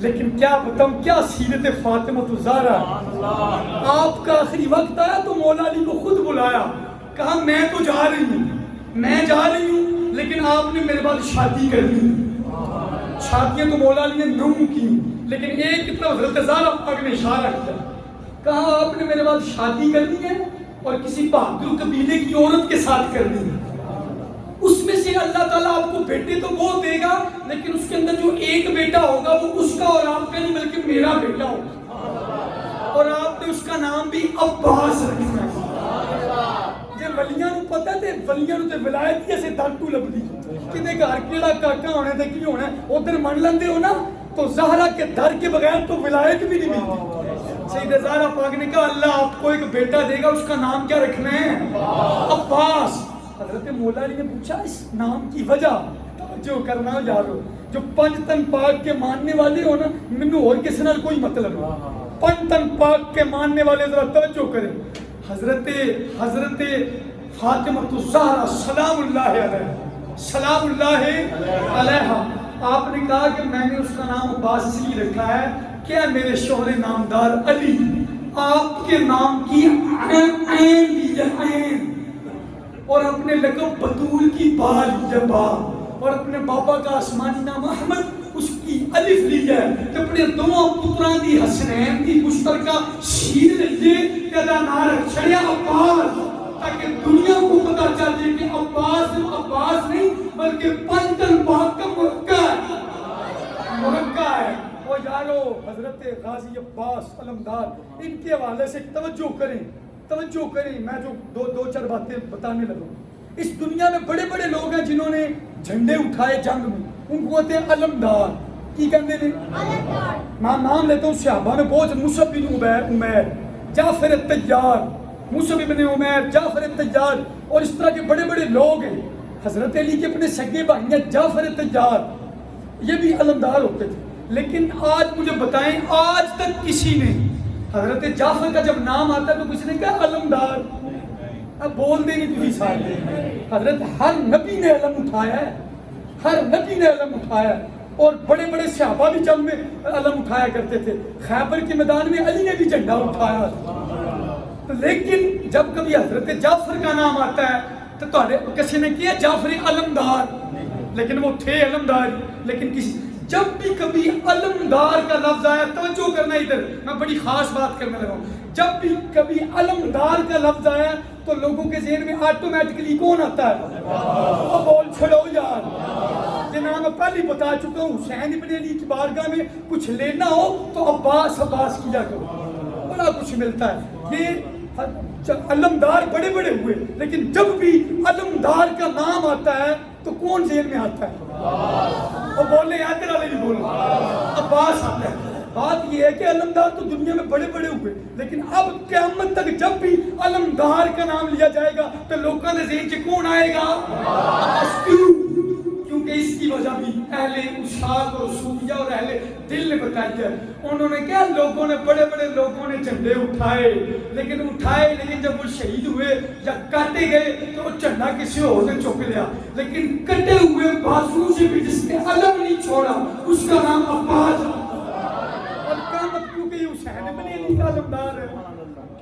لیکن کیا بتاؤں کیا سیرت فاطمہ الزہرا. آپ کا آخری وقت آیا تو مولا علی کو خود بلایا, کہا میں تو جا رہی ہوں لیکن آپ نے میرے بعد شادی کرنی. شادیاں تو مولا علی نے 9 کی, لیکن ایک کی طرف حضرت زہرا پاک نے اشارہ کیا, کہا آپ نے میرے بعد شادی کرنی ہے اور کسی بہادر قبیلے کی عورت کے ساتھ کرنی ہے. اس میں سے اللہ تعالیٰ آپ کو بیٹے تو بہت دے گا, لیکن اس کے اندر جو ایک بیٹا ہوگا وہ اس کا اور آپ کا نہیں بلکہ میرا بیٹا ہوگا, اور آپ نے اس کا نام بھی عباس رکھنا ہے. یہ ولیاں نو پتہ تے ولیاں نو تے ولایت کی سے دانٹو لبدی کتے گھر کیڑا کاکا ہونے تے کی ہونا ہے ادھر من لیندے ہو نا, تو زہرا کے در کے بغیر تو ولایت بھی نہیں ملتی. سیدہ زہرا پاک نے کہا اللہ آپ کو ایک بیٹا دے گا, اس کا نام کیا رکھنا ہے؟ عباس. حضرت مولا علی نے پوچھا اس نام کی وجہ, جو کرنا یارو جو 5 تن پاک کے ماننے والے ہو نا, منو اور کسی نال کوئی مطلب نہیں, 5 تن پاک کے ماننے والے ذرا توجہ کریں. حضرت فاطمہ الزہرا سلام اللہ علیہا, آپ نے کہا کہ میں نے اس کا نام عباس اس لیے رکھا ہے کہ میرے شوہر نامدار علی آپ کے نام کی عین لی اور اپنے لقب بطول کی با لی ہے با, اور اپنے بابا کا آسمانی نام احمد اس کی الف لی ہے, کہ اپنے دونوں پتران دی حسنین دی مشترکہ شیر لیے کہتا نارک چھڑیا عباس, تاکہ دنیا کو پتا چلے کہ عباس عباس نہیں بلکہ 5 تن پاک کا مرکہ ہے. وہ یارو حضرت غازی عباس علمدار, ان کے حوالے سے توجہ کریں, میں جو 2-4 باتیں بتانے لگوں. اس دنیا میں بڑے بڑے لوگ ہیں جنہوں نے جھنڈے اٹھائے جنگ میں, ان کو کہتے ہیں علمدار. کی کہتے ہیں میں نام لیتا ہوں صحابہ میں بہت, مصعب بن عمیر, جعفر الطیار, مصعب بن عمیر, جعفر الطیار, اور اس طرح کے بڑے بڑے لوگ ہیں. حضرت علی کے اپنے سگے بھائی ہیں جعفر الطیار, یہ بھی علمدار ہوتے تھے. لیکن آج مجھے بتائیں آج تک کسی نے حضرت جعفر کا جب نام آتا ہے تو کسی نے کہا علمدار؟ اب بول دے نہیں تجھے سارے. حضرت ہر نبی نے علم اٹھایا ہے, ہر نبی نے علم اٹھایا ہے, اور بڑے بڑے صحابہ بھی جنگ میں علم اٹھایا کرتے تھے. خیبر کے میدان میں علی نے بھی جھنڈا اٹھایا. لیکن جب کبھی حضرت جعفر کا نام آتا ہے تو کسی نے کیا جعفر علمدار, لیکن وہ تھے علمدار. لیکن کسی جب بھی کبھی علمدار کا لفظ آیا, توجہ کرنا ادھر, میں بڑی خاص بات کرنے لگا ہوں, جب بھی کبھی علمدار کا لفظ آیا تو لوگوں کے ذہن میں آٹومیٹکلی کون آتا ہے؟ وہ بول چھڑو یار, یہ نام میں پہلے بتا چکا ہوں. حسین ابن علی کی بارگاہ میں کچھ لینا ہو تو عباس کیا کرو, بڑا کچھ ملتا ہے. یہ علمدار بڑے بڑے ہوئے, لیکن جب بھی علمدار کا نام آتا ہے تو کون ذہن میں آتا ہے؟ اور بولنے آتے والے نہیں بولو, عباس آتا ہے. بات یہ ہے کہ علمدار تو دنیا میں بڑے بڑے ہوئے, لیکن اب قیامت تک جب بھی علمدار کا نام لیا جائے گا تو لوگوں نے ذہن سے کون آئے گا؟ کیونکہ اس کی وجہ بھی اہل اشاعت اور صوفیہ اور اہل دل نے بتائی ہے. انہوں نے کیا, لوگوں نے بڑے بڑے لوگوں نے جھنڈے اٹھائے, لیکن جب وہ شہید ہوئے یا کاٹے گئے تو وہ جھنڈا کسی اور نے چک لیا. لیکن کٹے ہوئے بازو سے بھی جس نے علم نہیں چھوڑا اس کا نام عباس. اور قیامت کیونکہ یہ حسین ابن علی کا علمدار ہے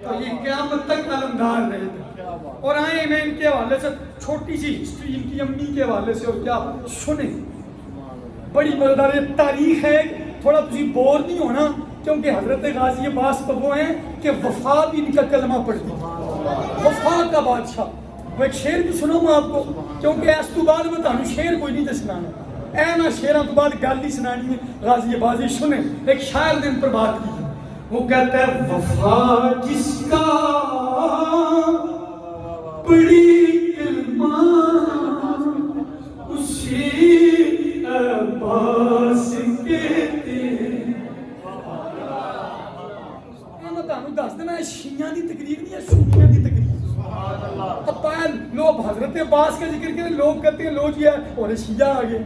تو یہ قیامت تک علمدار رہے گا. اور آئیں میں ان کے حوالے سے چھوٹی سی ہسٹری ان کی امی کے حوالے سے اور کیا سنیں, بڑی مزیدار تاریخ ہے. تھوڑا تجھے بور نہیں ہونا, کیونکہ حضرت غازی عباس تو وہ ہیں کہ وفا بھی ان کا کلمہ پڑھتی, وفا کا بادشاہ. وہ ایک شعر بھی سناؤں میں آپ کو, کیونکہ اس تو بعد میں تانوں شعر کوئی نہیں دے سنانا, اینا شعراں تو بعد گل ہی سنانی ہے. غازی عباس سنیں, ایک شاعر نے ان پر بات کی, وہ کہتا ہے وفا جس کا بڑی کلمہ اسی عباس کہتے ہیں. میں تانوں دس دینا شیعہ دی تقریر نہیں ہے, سنیاں دی تقریر. لوگ حضرت عباس کا ذکر کریں, لوگ کہتے ہیں لو جی ہے اور شیعہ آگے.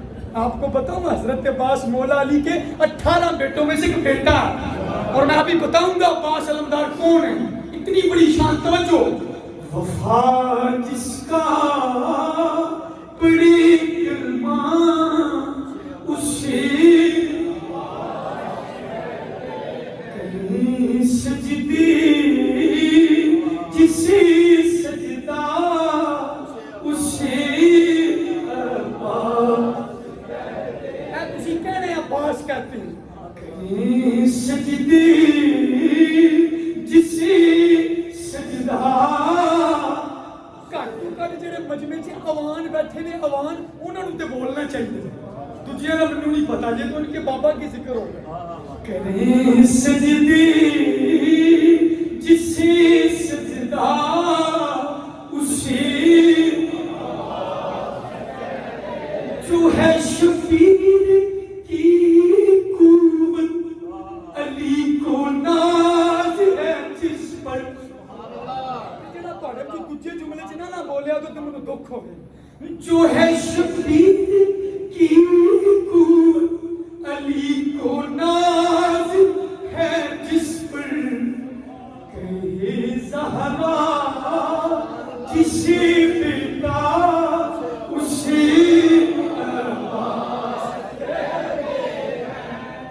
آپ کو بتاؤں حضرت عباس مولا علی کے 18 بیٹوں میں سے ایک بیٹا ہے, اور میں ابھی بتاؤں گا عباس علمدار کون ہے. اتنی بڑی شان, توجہ. وفا جس کا بڑی کلمہ اسے سجدی جسے سجدہ اسے عباس تسی کہنے عباس کہتے ہیں کریں سجدی جسے سجدہ گھٹ تو گھٹ جڑے مجمع چ عوان بیٹھے نے عوان انہوں نے تے بولنا چاہیے دوجیاں کا مینوں نہیں پتا جے تو ان کے بابا کی ذکر ہو گیا کریں سجدی جسے سجدہ اسے جو ہے شبیر کی قوت علی کو ناز ہے جس پر جڑا تہاڈے کوئی دوجے جملے چ نہ بولیا تو مینوں دکھ ہو گیا جو ہے شبیر کی قوت علی کو ناز ہے جس پر کہے زہرا جسے بیٹا اسے عباس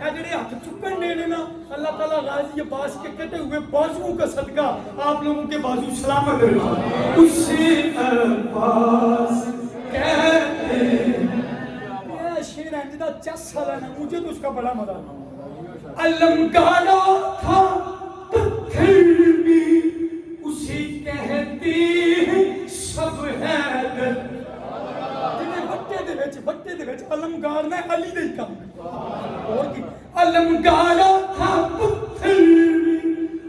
جڑے ہاتھ چکن دینے نا اللہ تعالیٰ غازی عباس کے کٹے ہوئے بازوؤں کا صدقہ آپ لوگوں کے بازو سلامت رکھے اسے عباس کہتے ہیں شیر ہے جدا 10 سال ہے نا مجھے تو اس کا بڑا مزہ علم گالا تھا پتھر میں اسے کہتے ہیں سب حیدر جنہیں وٹے دے وچ علم گارنا ہے علی دے کام اور کی علم گالا تھا پتھر میں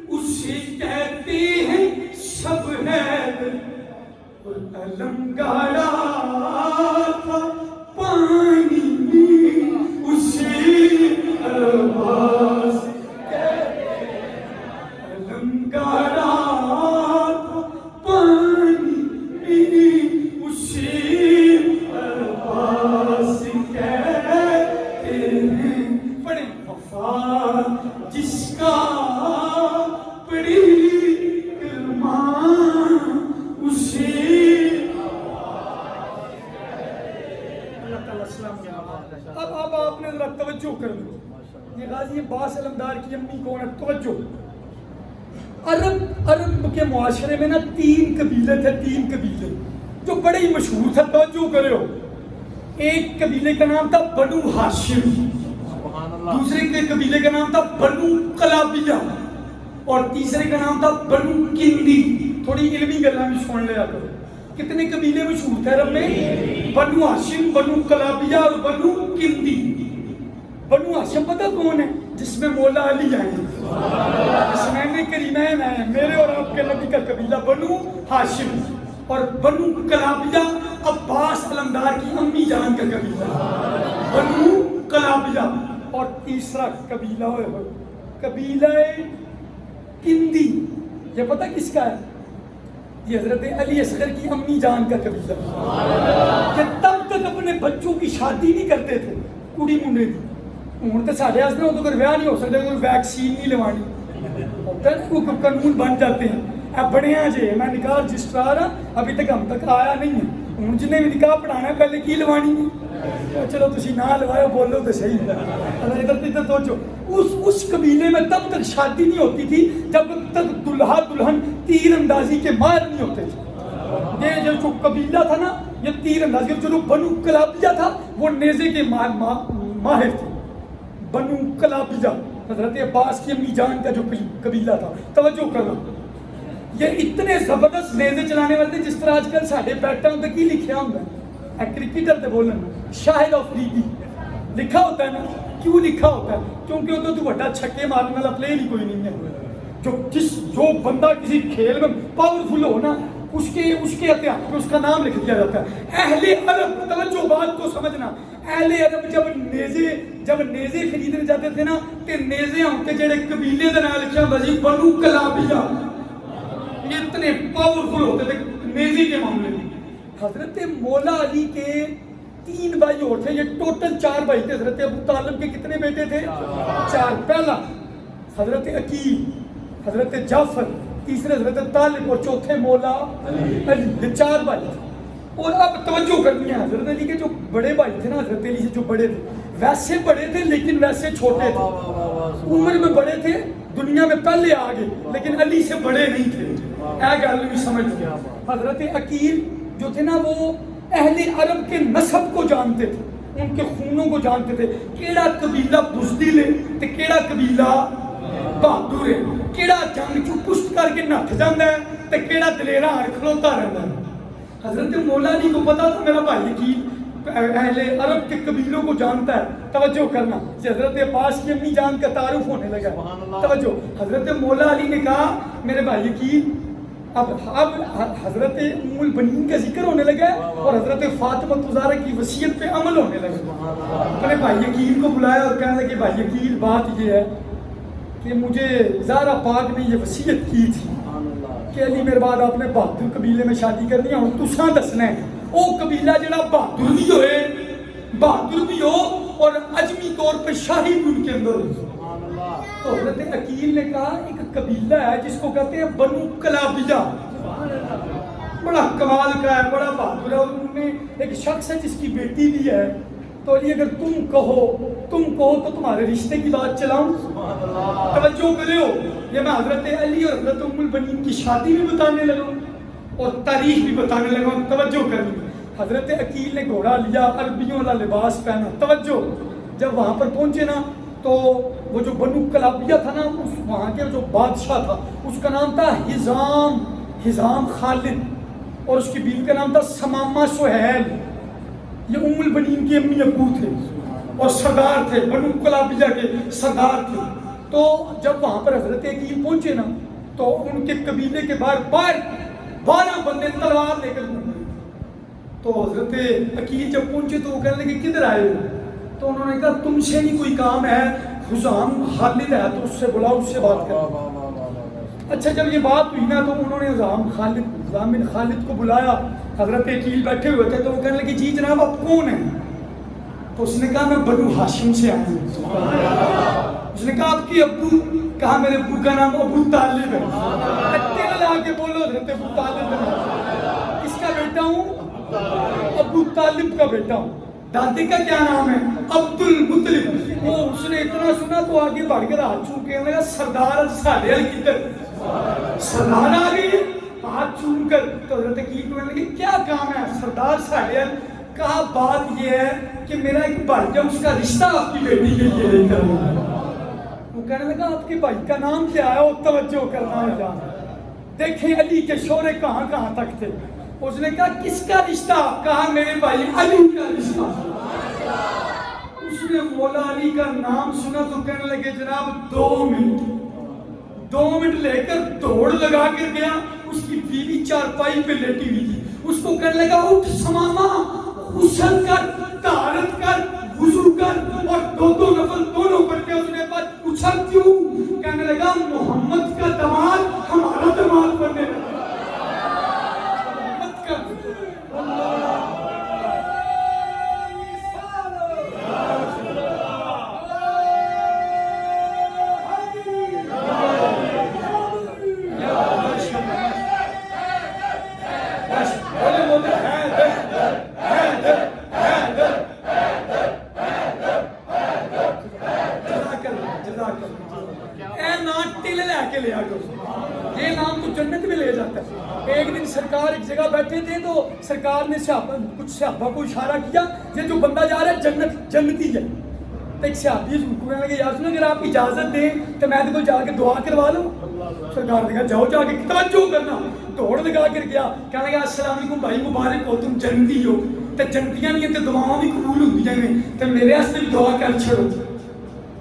اسے کہتے ہیں سب حیدر اور علم گالا تھا پانی اسے عباس کہتے ہیں علم گاڑا پانی اسے عباس کہتے ہیں بڑے وفا جس کا بڑی کلمہ اسے اب آپ نے ذرا توجہ کر لو یہ غازی عباس علمدار کی امی کون ہے توجہ عرب کے معاشرے میں نا 3 قبیلے تھے 3 قبیلے جو بڑے ہی مشہور تھے توجہ کرے ہو ایک قبیلے کا نام تھا بنو ہاشم دوسرے کے قبیلے کا نام تھا بنو قلابیہ اور تیسرے کا نام تھا بنو کندی تھوڑی علمی گلاں بھی سن لیا کرو کتنے قبیلے مشہور تھے عرب میں بنو ہاشم بنو قلابیہ اور بنو کندی بنو ہاشم پتہ کون ہے جس میں مولا علی آئے ہیں حسنین کریمین آئے ہیں میرے اور آپ کے نبی کا قبیلہ بنو ہاشم اور بنو قلابیہ عباس علمدار کی امی جان کا قبیلہ بنو قلابیہ اور تیسرا قبیلہ قبیلہ کندی یہ پتہ کس کا ہے یہ حضرت علی اصغر کی امی جان کا قبیلہ کہ تب تک اپنے بچوں کی شادی نہیں کرتے تھے کڑی منڈے دی ہوں تو ساڑھے آسنے ہو تو اگر ویاہ نہیں ہو سکتا کوئی ویکسین نہیں لوانی ہوتا ہے کوئی قانون بن جاتے ہیں اب بڑے ہیں جی میں نکاح رجسٹرار ہوں ابھی تک ہم تک آیا نہیں ہے ہوں جنہیں بھی نکاح پڑھانا پہلے کی لوانی ہے چلو تسی نہ لوائے بولو تو صحیح ادھر سوچو اس قبیلے میں تب تک شادی نہیں ہوتی تھی جب تک دلہا دلہن تیر اندازی کے ماہر نہیں ہوتے تھے یہ جو قبیلہ تھا نا یہ تیر اندازی جو بنو قلابیہ تھا وہ نیزے کے ماہر تھے بنو قلابیہ حضرت عباس کی امی جان کا جو قبیلہ تھا توجہ کرنا یہ اتنے زبردست نیزے چلانے والے تھے جس طرح آج کل ساڑھے بیٹھا ہوتا کی لکھیا ہوتا ہے کرکٹر تے بولنا شاہد افریدی لکھا ہوتا ہے نا کیوں لکھا ہوتا ہے کیونکہ وہ تو بڑا چھکے مارنے والا پلیئر ہی کوئی نہیں ہے جو بندہ کسی کھیل میں پاورفل ہو نا اس کے اتحاد پہ اس کا نام لکھ دیا جاتا ہے اہل عرب توجہ بات کو سمجھنا اہل عرب جب نیزے خریدنے جاتے تھے نا تے نیزے ہوتے جڑے قبیلے دے نال لکھیا ہوندا سی بنو قلابیہ یہ اتنے پاورفل ہوتے تھے نیزے کے معاملے میں حضرت مولا علی کے 3 بھائی اور تھے یہ ٹوٹل 4 بھائی تھے حضرت ابو طالب کے کتنے بیٹے تھے 4 پہلا حضرت عقیل حضرت جعفر تیسرے حضرت طالب اور چوتھے مولا علی یہ 4 بھائی تھے اور اب توجہ کرنی ہے حضرت علی کے جو بڑے بھائی تھے نا حضرت علی سے جو بڑے تھے ویسے بڑے تھے لیکن ویسے چھوٹے تھے عمر میں بڑے تھے, دنیا میں پہلے آ گئے, لیکن علی سے بڑے نہیں تھے. اے گل بھی سمجھ گیا. حضرت عقیل جو تھے نا وہ اہل عرب کے نسب کو جانتے تھے, ان کے خونوں کو جانتے تھے. کیڑا قبیلہ بزدل ہے تے کیڑا قبیلہ بہادر ہے, کیڑا جنگ چوں پشت کر کے نٹھ جاندا ہے تے کیڑا دلیرا ہر کھلوتا رہتا ہے. حضرت مولا علی کو پتا تھا میرا بھائی عقیل اہل عرب کے قبیلوں کو جانتا ہے. توجہ کرنا, حضرت عباس کی امی جان کا تعارف ہونے لگا. توجہ, حضرت مولا علی نے کہا میرے بھائی عقیل, اب حضرت ام البنین کا ذکر ہونے لگا ہے اور حضرت فاطمہ الزہرا کی وصیت پہ عمل ہونے لگا. اپنے بھائی عقیل کو بلایا اور کہنے لگے بھائی عقیل بات یہ ہے کہ مجھے زہرا پاک نے یہ وصیت کی تھی کہ علی میرے بعد آپ نے بہادر قبیلے میں شادی کرنی ہے, اور تساں دسنا ہے وہ قبیلہ جڑا بہادر بھی ہوئے, بہادر بھی ہو اور عجمی طور پہ شاہی بھی ان کے اندر ہو. تو حضرت عقیل نے کہا ایک قبیلہ ہے جس کو کہتے ہیں بنو کلابیہ, بڑا کمال کا ہے, بڑا بہادر ہے, اور ان میں ایک شخص ہے جس کی بیٹی بھی ہے. تو علی اگر تم کہو تو تمہارے رشتے کی بات چلاؤں. توجہ کرو, یہ میں حضرت علی اور حضرت ام البنین کی شادی بھی بتانے لگا اور تاریخ بھی بتانے لگا. توجہ کرنی, حضرت عقیل نے گھوڑا لیا, عربیوں والا لباس پہنا. توجہ, جب وہاں پر پہنچے نا تو وہ جو بنو کلابیہ تھا نا, اس وہاں کے جو بادشاہ تھا اس کا نام تھا ہزام خالد, اور اس کی بیوی کا نام تھا سمامہ سہیل. یہ ام البنین کی امی ابو تھے اور سردار تھے, بنو کلابیہ کے سردار تھے. تو جب وہاں پر حضرت عقیل پہنچے نا تو ان کے قبیلے کے باہر 12 بندے تلوار لے کر گھومے. تو حضرت عقیل جب پہنچے تو وہ کہنے لگے کدھر آئے ہو؟ تو انہوں نے کہا تم سے نہیں کوئی کام ہے, حزام خالد ہے تو اس سے بلاؤ, اس سے بات کرو. اچھا, جب یہ بات ہوئی نا تو انہوں نے حزام بن خالد کو بلایا. حضرت عقیل بیٹھے ہوئے تھے تو وہ کہنے لگے جی جناب آپ کون ہیں؟ تو اس نے کہا میں بنو ہاشم سے آیا ہوں. اس نے کہا آپ کی ابو؟ کہا میرے ابو کا نام ابو طالب ہے. تیرے لا کے بولو حضرت ابو طالب ہے. کس کا بیٹا ہوں؟ ابو طالب کا بیٹا ہوں. دادے کا کیا نام ہے؟ عبد المطلب. وہ اس نے اتنا سنا تو آگے بڑھ کر ہاتھ چوم کے لگا سردار ساڑھے کدھر, سردار آ گئی, ہاتھ چوم کر. تو حضرت عقیل کو لگے کیا کام ہے سردار ساڑھے؟ کہا بات یہ ہے کہ میرا ایک بھائی ہے, اس کا رشتہ آپ کی بیٹی کے لیے لے کر. وہ کہنے لگا آپ کے بھائی کا نام کیا ہے؟ وہ توجہ کرنا ہے, دیکھیں علی کے شورے کہاں کہاں تک تھے. اس نے کہا کس کا رشتہ؟ کہا میرے بھائی علی کا رشتہ. اس نے مولا علی کا نام سنا تو کہنے لگے جناب 2 منٹ لے کر دوڑ لگا کر گیا. اس کی بیوی چارپائی پہ لیٹی ہوئی تھی. اس کو کہنے لگا اٹھ سماما, غسل کر, طہارت کر, وضو کر, اور 2 نفل دونوں پڑھ کے. اس نے بات پوچھا کیوں؟ کہنے لگا محمد کا دماد ہمارا دماد بننے لگا. یہ نام تو جنت میں لے جاتا ہے. ایک دن سرکار ایک جگہ بیٹھے تھے تو سرکار نے کچھ صحابہ کو اشارہ کیا یہ جو بندہ جا رہا ہے جنتی ہے. تو ایک صحابی کو کہنے لگے یا رسول اللہ اگر آپ اجازت دیں تو میں تو جا کے دعا کروا لوں. سرکار نے کہا جاؤ جا کے توجہ کرنا. دوڑ لگا کر گیا, کہنے لگا السلام علیکم بھائی مبارک ہو, تم جنتی ہو. تو جنتیاں نہیں ہیں تو دعاؤں بھی قبول ہوتی ہیں, تو میرے واسطے بھی دعا کر چھڑو.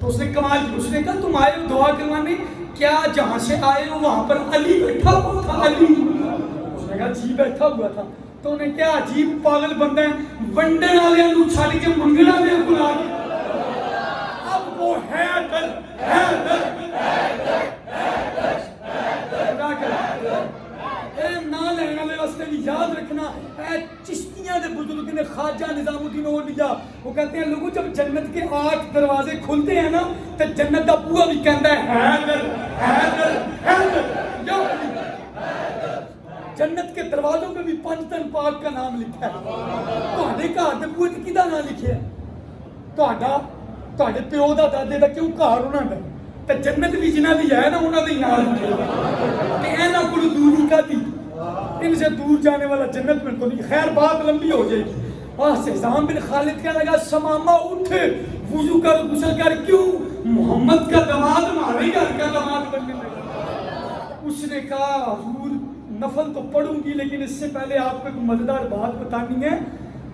تو اس نے کمال کی, اس نے کہا تم آئے ہو دعا کروانے, کیا جہاں سے آئے ہو وہاں پر علی بیٹھا ہوا تھا؟ علی. اس نے کہا جی بیٹھا ہوا تھا. تو انہیں کیا عجیب پاگل بندہ ہے, ونڈن والے انو چھاڑ کے منگنا میں بلا کے. اب وہ ہے در نہ لینے والے واسطے بھی یاد رکھنا. اے چشتیاں دے بزرگ نے خواجہ نظام الدین اولیاء وہ کہتے ہیں لوگوں جب جنت کے 8 دروازے کھلتے ہیں نا تو جنت کا بوا بھی کہتا ہے حیدر حیدر حیدر یا جنت کے دروازوں پہ بھی پنجتن پاک کا نام لکھا ہے. تہاڈے گھر دے بوئے تے کدا نام لکھیا ہے؟ تہاڈے پیو دا دادے دا کیوں گھر انہاں دا تے جنت بھی جنہ دی ہے نا انہاں دے نال تے انہاں کول دوری کا دی ان سے دور جانے والا جنت میں تو نہیں. خیر بات لمبی ہو جائے گی. اور حزام بن خالد کہنے لگا ثمامہ اٹھ وضو کر غسل کر. کیوں؟ محمد کا داماد ہمارے گھر کا داماد بننے لگا. اس نے کہا حضور نفل تو پڑھوں گی لیکن اس سے پہلے آپ کو ایک مزیدار بات بتانی ہے.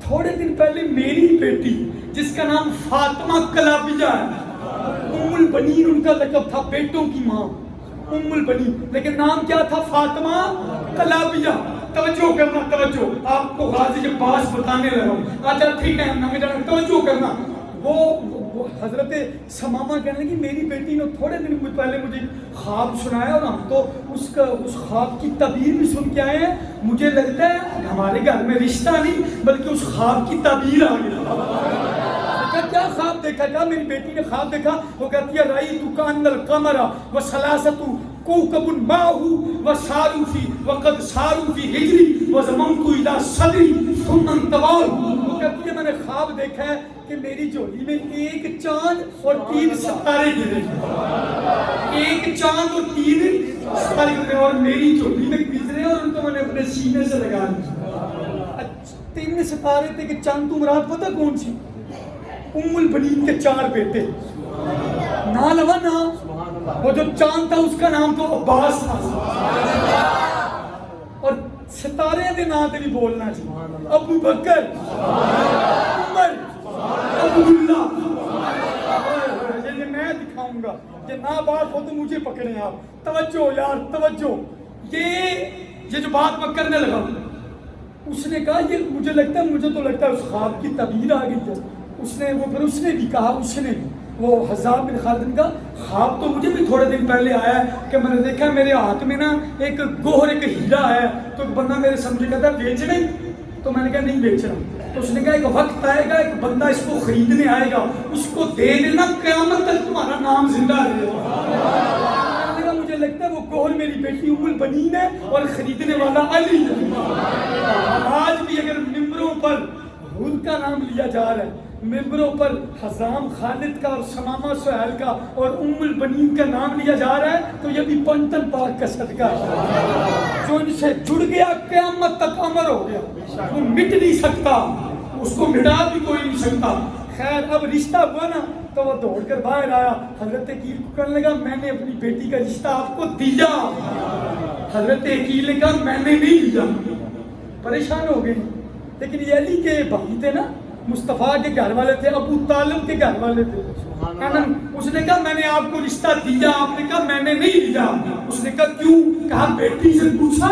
تھوڑے دن پہلے میری بیٹی جس کا نام فاطمہ کلابیہ ہے، ام البنین ان کا لقب تھا، بیٹوں کی ماں ام البنین، لیکن نام کیا تھا؟ فاطمہ کلابیہ. توجہ کرنا، توجہ، آپ کو غازی عباس بتانے لگا ہوں. اچھا ٹھیک ہے نہ جانا، توجہ کرنا. وہ حضرت ثمامہ کہنے لگی میری بیٹی نے تھوڑے دن پہلے مجھے خواب سنایا اور ہم تو اس خواب کی تعبیر بھی سن کے آئے ہیں. مجھے لگتا ہے ہمارے گھر میں رشتہ نہیں بلکہ اس خواب کی تعبیر آ گئی. کیا خواب دیکھا؟ کہا میری بیٹی نے خواب دیکھا. وہ کہتی ہے رأیت کأن القمر وثلاثۃ کوكب معه وساروا في وقد ساروا في ہجری وضممت الى صدری ثم انطووا. وہ کہتی ہے میں نے خواب دیکھا ہے کہ میری جھولی میں ایک چاند اور 3 ستارے گرے، ایک چاند اور 3 ستارے گرے اور میری جھولی میں گزرے اور ان کو میں نے اپنے سینے سے لگا لیا. 3 ستارے تھے کہ چاند تو مراد پتہ کون سی؟ ام البنین کے 4 بیٹے. نا لوا نا وہ جو چاند تھا اس کا نام تو عباس تھا اور ستارے دے نام تے بھی بولنا جی. ابو بکر، عمر، عبداللہ. یہ میں دکھاؤں گا کہ نہ بات ہو تو مجھے پکڑیں آپ. توجہ یار توجہ. یہ جو بات میں کرنے لگا اس نے کہا یہ مجھے تو لگتا ہے اس خواب کی تعبیر آ گئی ہے. اس نے بھی کہا وہ حزام بن خالد کا خواب تو مجھے بھی تھوڑے دن پہلے آیا ہے کہ میں نے دیکھا میرے ہاتھ میں نا ایک گوہر ایک ہیرا ہے. تو ایک بندہ میرے سمجھے کہتا ہے بیچنا ہی؟ تو میں نے کہا نہیں بیچنا. تو اس نے کہا ایک وقت آئے گا ایک بندہ اس کو خریدنے آئے گا، اس کو دے دینا قیامت تک تمہارا نام زندہ رہے گا. مجھے لگتا ہے وہ گوہر میری بیٹی ام البنین ہے اور خریدنے والا علی ہے. آج بھی اگر ممبروں پر حور کا نام لیا جا رہا ہے، ممبروں پر حزام خالد کا اور ثمامہ سہیل کا اور ام البنین کا نام لیا جا رہا ہے تو یہ بھی پنتن پاک کا صدقہ ہے جو ان سے جڑ گیا قیامت تک امر ہو گیا. وہ مٹ نہیں سکتا، اس کو مٹا بھی کوئی نہیں سکتا. خیر اب رشتہ ہوا نا تو وہ دوڑ کر باہر آیا. حضرت عقیل کو کہنے لگا میں نے اپنی بیٹی کا رشتہ آپ کو دیا. حضرت عقیل نے کہا میں نے نہیں دیا. پریشان ہو گئے. لیکن یہ علی کے بھائی تھے نا، مصطفیٰ کے گھر والے تھے، ابو طالب کے گھر والے تھے. اس نے کہا میں نے آپ کو رشتہ دیا. آپ نے کہا میں نے نہیں دیا. اس نے کہا کیوں؟ کہا بیٹی سے پوچھا.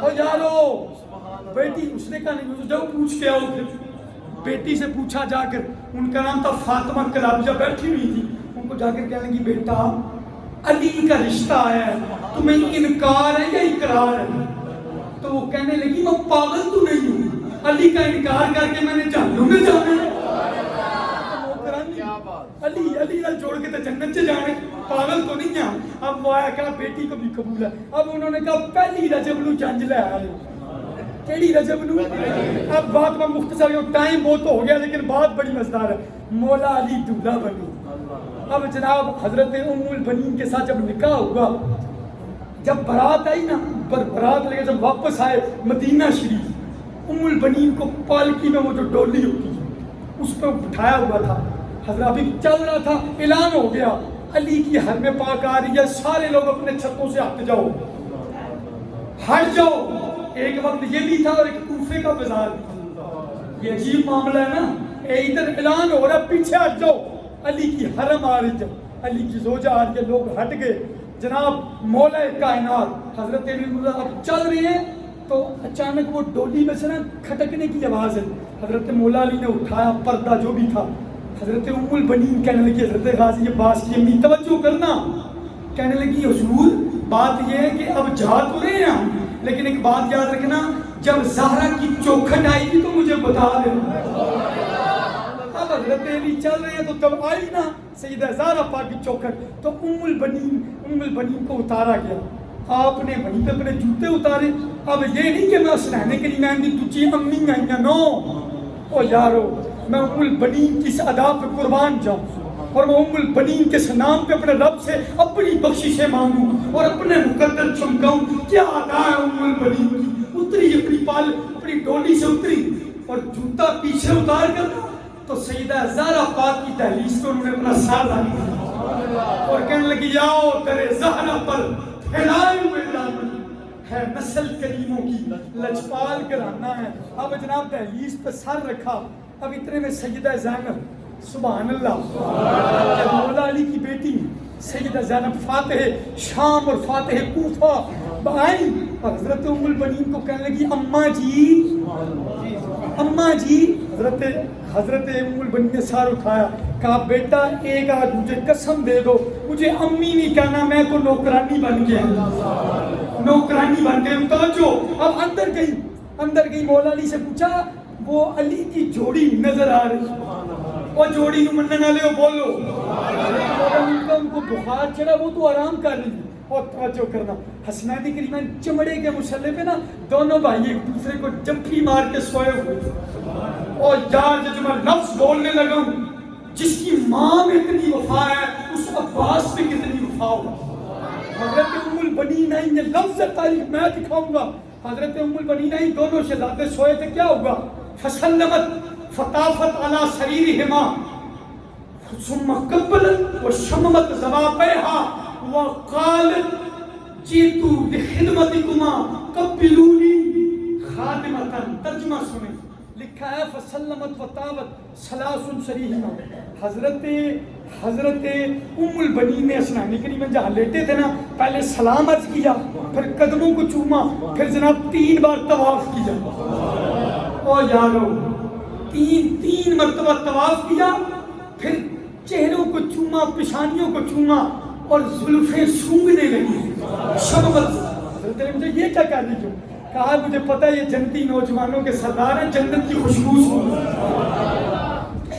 او یارو بیٹی، اس نے کہا نہیں، جاؤ پوچھ کے آؤ. بیٹی سے پوچھا جا کر. ان کا نام تھا فاطمہ کلابیہ. بیٹھی ہوئی تھی. ان کو جا کر کہنے لگی بیٹا علی کا رشتہ ہے، تمہیں انکار ہے یا اقرار ہے؟ تو وہ کہنے لگی میں پاگل تو نہیں ہوں، علی کا انکار کر کے میں نے جہنم میں جانا ہے. علی نال جوڑ کے تو جنت سے جانے، پاگل تو نہیں ہے. اب وہ آیا کہا بیٹی کو بھی قبول ہے. اب انہوں نے کہا پہلی رجب نو جنج لے آئے. کیڑی رجب نو؟ اب بات میں مختصر ہوں، ٹائم بہت ہو گیا لیکن بات بڑی مزدار ہے. مولا علی دولہا بنی. اب جناب حضرت ام البنین کے ساتھ جب نکاح ہوا، جب برات آئی نا، برات لے کے جب واپس آئے مدینہ شریف، ام البنین کو پالکی میں وہ جو ڈولی ہوتی ہے اس پہ بٹھایا ہوا تھا. حضرت ابھی چل رہا تھا، اعلان ہو گیا علی کی حرم پاک آ رہی ہے، سارے لوگ اپنے چھتوں سے ہٹ جاؤ، ہٹ جاؤ. ایک وقت یہ بھی تھا اور ایک کوفے کا بازار بھی تھا. یہ عجیب معاملہ ہے نا. ادھر اعلان ہو رہا پیچھے ہٹ جاؤ، علی کی حرم آ رہی ہے، علی کی زوجہ آ رہی ہے. لوگ ہٹ گئے. جناب مولا کائنات حضرت اب چل رہے ہیں تو اچانک وہ ڈولی میں سے نا کھٹکنے کی آواز ہے. حضرت مولا علی نے اٹھایا پردہ جو بھی تھا. حضرت ام البنین کہنے لگی حضرت غازی عباس کی امی توجہ کرنا، کہنے لگی حضور بات یہ ہے کہ اب جا تو رہے ہیں ہم، لیکن ایک بات یاد رکھنا جب زہرا کی چوکھٹ آئے گی تو مجھے بتا دینا. اب حضرت علی چل رہے ہیں تو جب آئی نا سیدہ زہرا پاک کی چوکھٹ تو ام البنین کو اتارا گیا. آپ نے وہیں پہ اپنے جوتے اتارے. اب یہ نہیں کہ میں اس رہنے کے لیے میں تجھے امی آئی ہیں، نو. او یارو میں ام البنین کی اس ادا پہ قربان جاؤں. اور میں ام البنین کے نام پہ اپنے رب سے اپنی بخششیں مانگوں اور اپنے مقدر چمکاؤں. کیا ادا ہے ام البنین کی. اتری اپنی ڈولی سے اتری اور جوتا پیچھے اتار کر تو سیدہ زہرا پاک کی دہلیز پہ انہوں نے اپنا سر رکھا اور کہنے لگی جاؤ تیرے زہرا پر پھیلائے ہوئے دامن ہے نسل کریموں کی لجپال گھرانہ ہے. اب جناب دہلیز پہ سر رکھا. اب اتنے میں سیدہ زینب سبحان اللہ مولا علی کی بیٹی سیدہ زینب فاتح شام اور فاتح کوفہ آئی اور حضرت ام البنین کو کہنے لگی اماں جی. حضرت ام البنین نے سار اٹھایا, کہا بیٹا ایک آدھ مجھے قسم دے دو, مجھے امی نہیں کہنا, میں تو نوکرانی بن گیا. توجہ, اب اندر گئی مولا علی سے پوچھا وہ علی کی جوڑی نظر آ رہی, وہ جوڑی نو منن والے ہو بولو. ان کو بخار چڑھا, وہ تو آرام کر رہی. اور توجہ کرنا, حسنین کریمین چمڑے کے مسلح پہ نا دونوں بھائی ایک دوسرے کو جھپکی مار کے سوئے ہوئے تھے. اور یار جب میں لفظ بولنے لگا ہوں, جس کی ماں میں اتنی وفا ہے اس عباس میں کتنی وفا ہوگا. حضرت ام البنین آئی, یہ لفظ تاریخ میں دکھاؤں گا. حضرت ام البنین آئی, دونوں شہزادے سوئے تھے, کیا ہوگا. فسلمت فطافت علی سریرہما ثم قبلت وشممت زوابیہا وقالت جیتو لخدمتکما قبلونی خادمتن. ترجمہ سنیں, لکھا ہے فسلمت وطابت سلاس سریہما. حضرت ام البنین نے اسنان کریم میں جہاں لیٹے تھے نا, پہلے سلام عرض کیا, پھر قدموں کو چوما, پھر جناب 3 بار طواف کیا. او یارو, تین مرتبہ طواف کیا, پھر چہروں کو چوما, پیشانیوں کو چوما اور زلفیں سونگھنے لگی. شممت. حضرت نے مجھے یہ کیا کہہ رہی کیوں, کہا مجھے پتہ ہے یہ جنتی نوجوانوں کے سردار ہیں, جنت کی خوشبو سونگھ.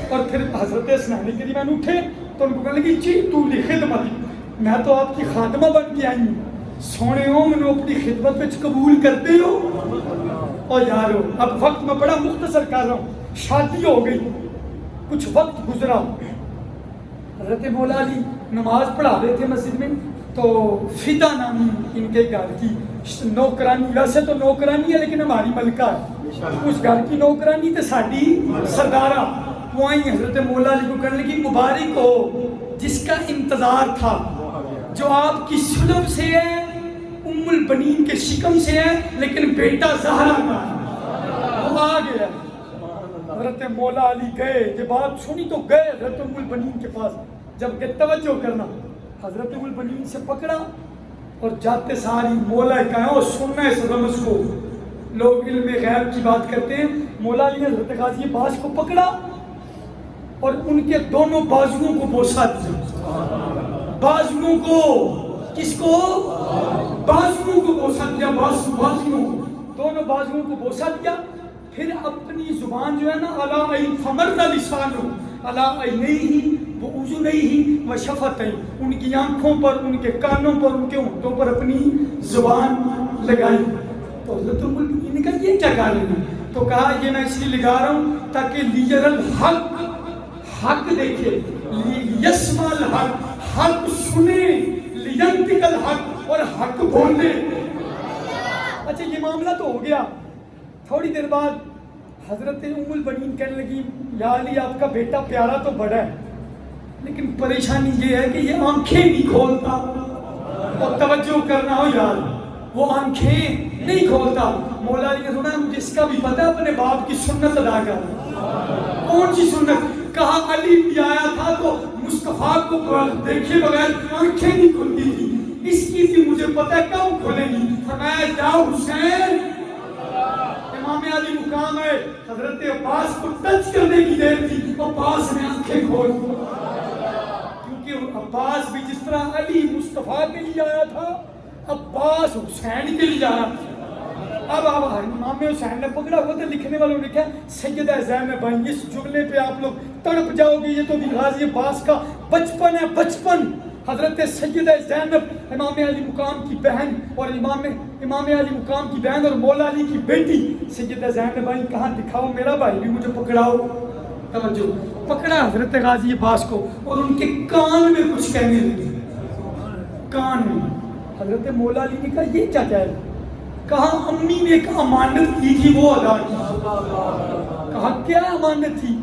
اور پھر حضرت اسنان کریمہ اٹھے تو ان کو کہنے لگی جی تو لخدمتی, میں تو آپ کی خادمہ بن کے آئی ہوں, سونے ہو منو اپنی خدمت میں قبول کرتے ہو. اور یارو اب وقت میں بڑا مختصر کر رہا ہوں, شادی ہو گئی, کچھ وقت گزرا, حضرت مولا علی نماز پڑھا رہے تھے مسجد میں, تو فدا نامی ان کے گھر کی نوکرانی, ویسے تو نوکرانی ہے لیکن ہماری ملکہ ہے, اس گھر کی نوکرانی تو ساڈی سردارہ, وہ آئی حضرت مولا علی کو کہنے لگی مبارک ہو جس کا انتظار تھا, جو آپ کی سلب سے ہے, ام البنین کے شکم سے ہے, لیکن بیٹا زہرا کا ہے, وہ آ گیا. حضرت مولا علی گئے, یہ بات سنی تو گئے حضرت ام البنین کے پاس. جب کہ توجہ کرنا, حضرت ام البنین سے پکڑا اور جاتے ساری مولا کہا, اور سننا اس رمز کو, لوگ علم غیب کی بات کرتے ہیں. مولا علی نے حضرت غازی عباس کو پکڑا اور ان کے دونوں بازوؤں کو بوسا دیا. بازوؤں کو, کس کو, بازوؤں کو بوسا دیا, بازوؤں, دونوں بازوؤں کو بوسا دیا. پھر اپنی زبان جو ہے نا, علا عین فمر لسانو علا عینیہ وأذنیہ وشفتیہ, ان کی آنکھوں پر, ان کے کانوں پر, ان کے ہونٹوں پر اپنی زبان لگائی. تو حضرت ام البنین نے کہا یہ کیا کہہ رہے ہیں, تو کہا یہ میں اس لیے لگا رہا ہوں تاکہ لیجر الحق, حق دیکھے, یسمع الحق, حق سنے, لینطق الحق, اور حق بولے. اچھا یہ معاملہ تو ہو گیا. تھوڑی دیر بعد حضرت ام البنین کہنے لگی یا علی آپ کا بیٹا پیارا تو بڑا ہے, لیکن پریشانی یہ ہے کہ یہ آنکھیں نہیں کھولتا. اور توجہ کرنا ہو یار, وہ آنکھیں نہیں کھولتا. مولا علی نے سنا مجھے اس کا بھی پتہ ہے, اپنے باپ کی سنت ادا کر. کون سی سنت, کہا علی بھی آیا تھا تو مصطفیٰ کو دیکھے بغیر آنکھیں نہیں کھلتی تھی, اس کی بھی مجھے پتہ ہے کب کھلے گی. فرمایا جاؤ حسین, امام علی مقام ہے, حضرت عباس کو ٹچ کرنے کی دیر تھی, عباس نے آنکھیں کھول, کیونکہ عباس بھی جس طرح علی مصطفیٰ کے لیے آیا تھا, عباس حسین کے لیے آیا تھا. اب امام حسین نے پکڑا ہوا تھا, لکھنے والوں نے کہا سیدہ زینب بھائی اس جملے پہ آپ لوگ تڑپ جاؤ گے, یہ تو بھی غازی عباس کا بچپن ہے, بچپن. حضرت سیدہ زینب امام علی مقام کی بہن, اور امام علی مقام کی بہن اور مولا علی کی بیٹی سیدہ زینب بھائی, کہاں دکھاؤ میرا بھائی بھی مجھے پکڑاؤ. توجہ پکڑا حضرت غازی عباس کو اور ان کے کان میں کچھ کہنے لگے، کان میں۔ حضرت مولا علی نے کہا یہ کیا کہہ رہے؟ کہا امی نے ایک امانت کی تھی وہ ادا کی۔ کہا کیا امانت تھی؟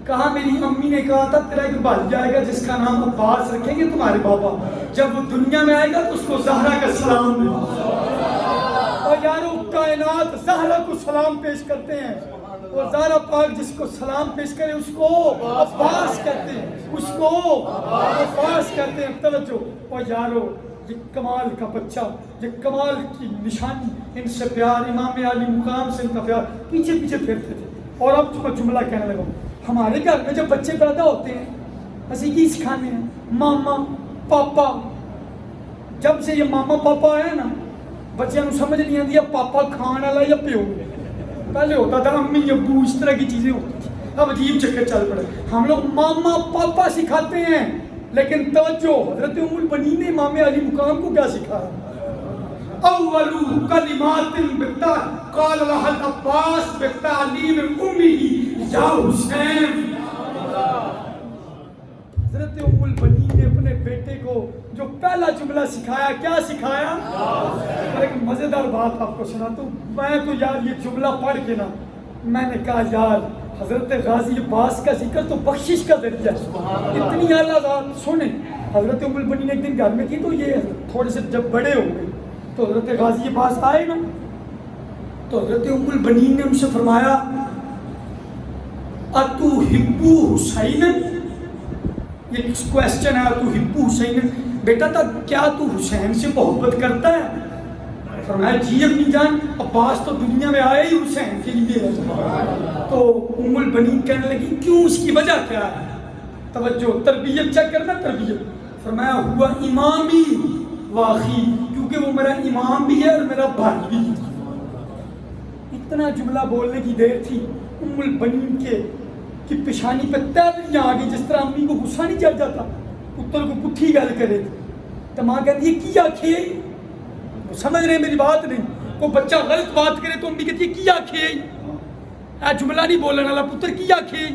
کہا میری امی نے کہا تھا تیرا ایک بھائی آئے گا جس کا نام عباس رکھیں گے تمہارے بابا، جب وہ دنیا میں آئے گا تو اس کو زہرا کا سلام دے۔ اور یارو کائنات زہرا کو سلام پیش کرتے ہیں، اور زہرا پاک جس کو سلام پیش کرے اس کو عباس کہتے ہیں، اس کو عباس کہتے ہیں۔ توجہ، اور یارو یہ کمال کا بچہ، یہ کمال کی نشانی، ان سے پیار، امام علی مقام سے ان کا پیار، پیچھے پیچھے پھرتے تھے۔ اور اب میں جملہ کہنے لگا، ہمارے گھر میں جب بچے پیدا ہوتے ہیں اسی کی سکھانے ہیں ماما پاپا۔ جب سے یہ ماما پاپا آیا نا بچے نو سمجھ نہیں آتی پاپا کھان والا یا پیو۔ پہلے ہوتا تھا امی ابو، اس طرح کی چیزیں ہوتی تھی، اب عجیب چکر چل پڑے۔ ہم لوگ ماما پاپا سکھاتے ہیں، لیکن توجہ حضرت ام البنین نے امام علی مقام کو کیا سکھایا؟ اول کلمات قال لها العباس بتعلیم امه یا حسین۔ حضرت ام البنین نے اپنے بیٹے کو جو پہلا جملہ سکھایا، کیا سکھایا؟ اور ایک مزیدار بات آپ کو سناتا ہوں، میں تو یار یہ جملہ پڑھ کے نا میں نے کہا یار حضرت غازی عباس کا ذکر تو بخشش کا ذریعہ ہے، اتنی اعلیٰ ذات۔ سنیں حضرت ام البنین ایک دن گھر میں تھی تو یہ تھوڑے سے جب بڑے ہو گئے تو حضرت غازی عباس آئے نا تو حضرت ام البنین نے ان سے فرمایا اتحب حسین، یہ کویسچن ہے، اتحب حسین، بیٹا تھا کیا تو حسین سے محبت کرتا ہے؟ فرمایا جی امی جان، عباس تو دنیا میں آیا ہی حسین کے لیے ہے۔ تو ام البنین کہنے لگی کیوں، اس کی وجہ کیا ہے؟ توجہ، تربیت چیک کرنا، تربیت۔ فرمایا ہوا امامی واخی، کیونکہ وہ میرا امام بھی ہے اور میرا بھائی بھی ہے۔ اتنا جملہ بولنے کی دیر تھی ام البنین کی پیشانی پہ تیوریاں آ گئی، جس طرح امی کو غصہ نہیں چڑھ جاتا پتر کو پٹھی گل کرے تو ماں کہتی ہے کی آکھے، سمجھ رہے میری بات نہیں؟ کوئی بچہ غلط بات کرے تو امی کہتی ہے کی آکھے، اے جملہ نہیں بولنے والا پتر کی آکھے۔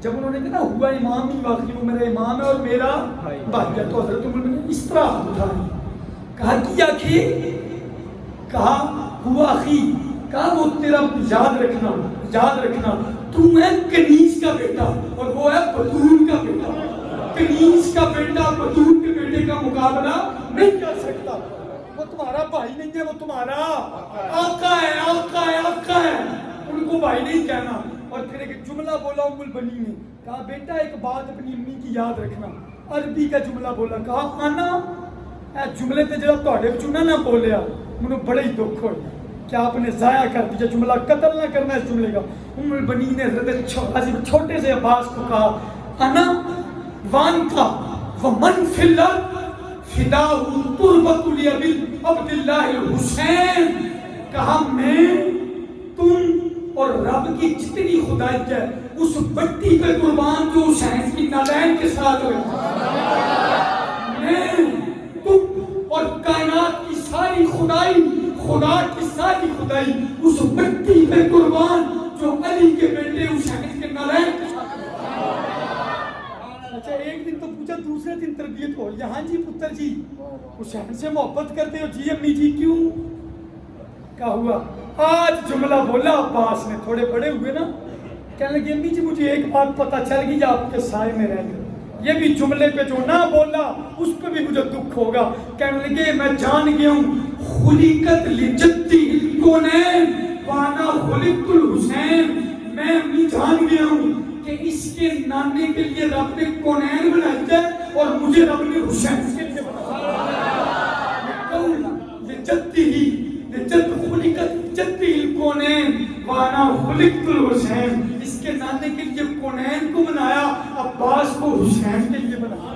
جب انہوں نے کہا ہوا امام ہی واقعی، وہ میرا امام ہے اور میرا بھائی ہے، تو حضرت عمر نے اس طرح ہاتھ اٹھایا، کہا کی آکھے، کہا ہوا اخی، کہا وہ تیرا یاد رکھنا تو ہے کنیز کا بیٹا اور وہ ہے بطول کا بیٹا، کنیز کا بیٹا بطول کے بیٹے کا مقابلہ نہیں کر سکتا، وہ تمہارا بھائی نہیں ہے، وہ تمہارا آقا ہے، آقا ہے، آقا ہے، ان کو بھائی نہیں کہنا۔ اور پھر ایک جملہ بولا ام البنین نے، کہا بیٹا ایک بات اپنی امی کی یاد رکھنا، عربی کا جملہ بولا، کہا آنا اے جملے تے جڑا تہاڈے وچوں نہ بولیا مینوں بڑا ہی دکھ ہویا، کیا آپ نے ضائع کر دیا جملہ، قتل نہ کرنا اس جملے کا۔ ام البنین نے حضرت چھوٹے سے عباس کو کہا انا وانتا ومن فی الارض فداء تربت لابی عبد اللہ الحسین، کہا میں تم اور رب کی جتنی خدائیت ہے اس بٹی پہ قربان جو حسین کی نالین کے ساتھ ہوئی، میں تم اور کائنات کی ساری خدائی، خدا کی ساری خدائی اس بٹی پہ قربان جو علی کے بیٹے حسین کے نالین کے ساتھ ہوئی۔ اچھا ایک دن تو پوچھا، دوسرے دن تربیت ہو، یہاں جی پتر جی حسین سے محبت کرتے ہو؟ جی امی جی کیوں؟ کیا ہوا؟ آج جملہ بولا عباس نے، تھوڑے بڑے ہوئے نا، کہنے لگے امی جی مجھے ایک بات پتہ چل گئی، آپ کے سائے میں رہ گئے، یہ بھی جملے پہ جو نہ بولا اس پہ بھی مجھے دکھ ہوگا۔ کہنے لگے میں جان گیا ہوں خلقت لجدی الکونین وانا خلقت الحسین، میں امی جان گیا ہوں کہ اس کے نانے کے لیے رب نے کونین بنایا ہے اور مجھے رب نے حسین کے لیے بنایا۔ لجدی ہی لجد خلقت جدی الکونین وانا خلقت الحسین، اس کے نانے کے لیے کونین کو بنایا، عباس کو حسین کے لیے بنایا۔